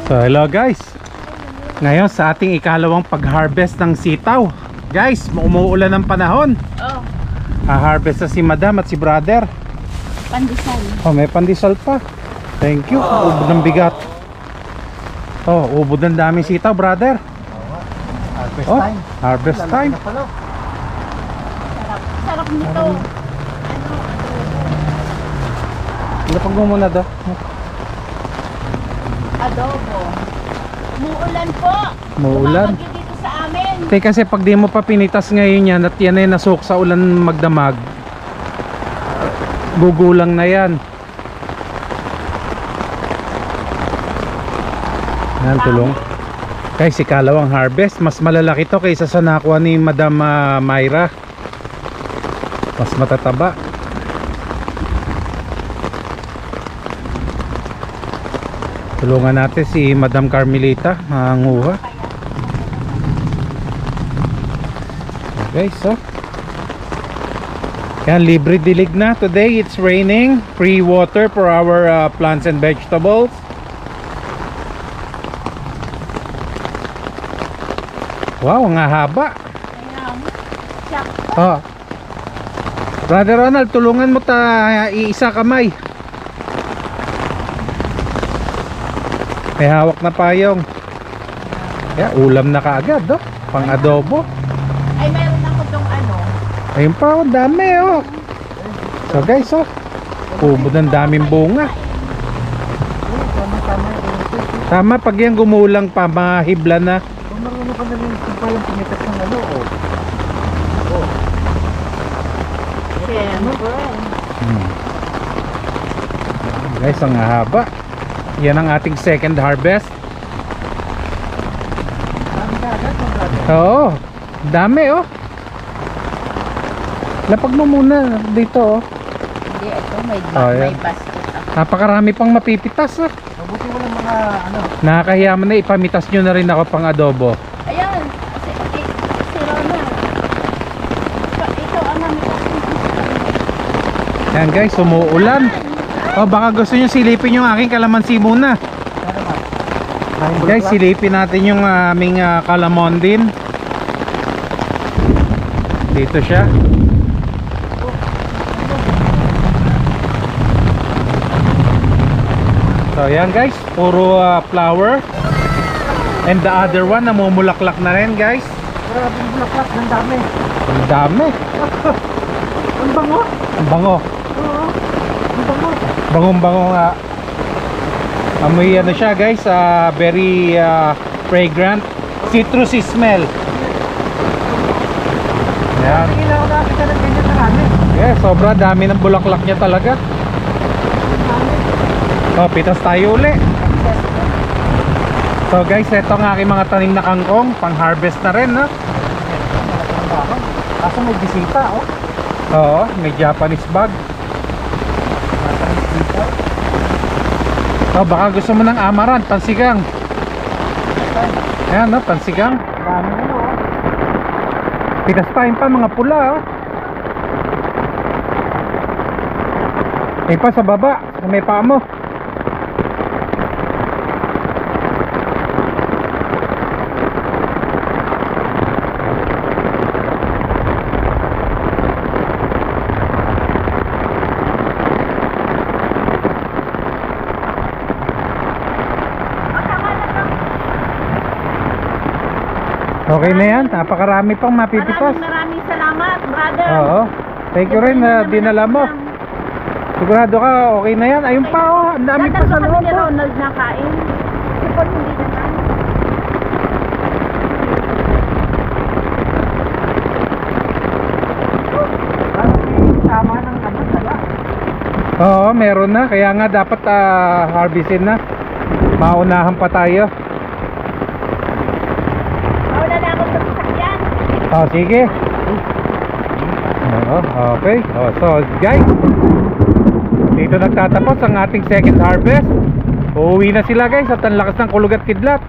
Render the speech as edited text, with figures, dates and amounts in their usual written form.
So hello guys. Ngayon sa ating ikalawang pag-harvest ng sitaw. Guys, umuulan ng panahon. Oh. Ha-harvest na si madam at si brother. Pandesal. Oh, may pandesal pa. Thank you. Ubod ng bigat. Oh, ubod ng daming sitaw, brother. Harvest Oh, time. harvest time. Sarap. Sarap nito. Lapag mo muna do. Adobo. Muulan po. Muulan. Tumawag yun dito sa amin. Kasi pag di mo pa pinitas ngayon yan at yan ay nasuk sa ulan magdamag, gugulang na yan. Yan, tulong. Guys, ikalawang harvest. Mas malalaki to kaysa sa nakuha ni Madam Myra. Mas matataba. Tulungan natin si Madam Carmelita manguha. Okay, so yan, libre dilig na. Today it's raining. Free water for our plants and vegetables. Wow, ang haba. Ayan. Siyak. Oh. Brother Ronald, tulungan mo ta iisa kamay. May hawak na payong. Yeah, ulam na kaagad, oh. Pang adobo. Ay, meron ako tong ano. Ayun pa, oh, dami, oh. So guys, oh, ubod ng daming bunga. Tama, pag yan gumulang pa, mahibla na. Kung marunong ka na rin pa yung pinitas ng ano, oh. Oh. Siyempre. Guys, ang haba. Yan ang ating second harvest. Dami ka agad, mga brother. Oo, dami, oh. Lapag mo muna dito, oh. Hindi, ito may, Oh, yan. may basket ako. Napakarami pang mapipitas, oh. Mabuti walang mga ano. Nakakahiya mo na, ipamitas nyo na rin ako pang adobo. Ayan. Si Rona. Ito ang namin. Yan guys, umuulan. Oh, baka gusto nyo silipin yung aking kalamansi muna. Pero ma. Guys, silipin natin yung aming kalamon din. Dito siya. So yan guys, puro flower. And the other one namumulaklak na rin guys. Grabe yung bulaklak, ang dami. Ang dami. Ang bango. Ang bango. Oo. Ang bango. Bangong-bango nga. Amoy ano siya guys, very fragrant, citrusy smell. Yan. Tingin ako nakakita ng ganyan na kami. Yeah, sobra dami ng bulaklak niya talaga. Oh, pitas tayo uli. So guys, ito ang aking mga tanim na kangkong, pang harvest na rin, no? Kaso may bisita, oh. Oo, may Japanese bag. Oh, baka gusto mo ng amaranth, pansigang. Ayan, no, pansigang. Dami ano, oh. Pitas tayo pa, mga pula, oh. May pa sa baba, sa may paa mo. Okay na yan, napakarami pang mapipitas. Maraming salamat, brother. Oo. Thank you rin na dinala mo. Sigurado ka, okay na yan. Ayun pa, oh, ang dami pa sa loob. Ni Ronald nakain. Sipon hindi naman. Tama ng ano, tala. Oo, meron na. Kaya nga dapat harvestin na. Maunahan pa tayo. Wala na ako sa sasakyan. Oh, sige. Oo, okay. Oh, so guys, dito nagtatapos ang ating second harvest. Uuwi na sila guys at ang lakas ng kulog at kidlat.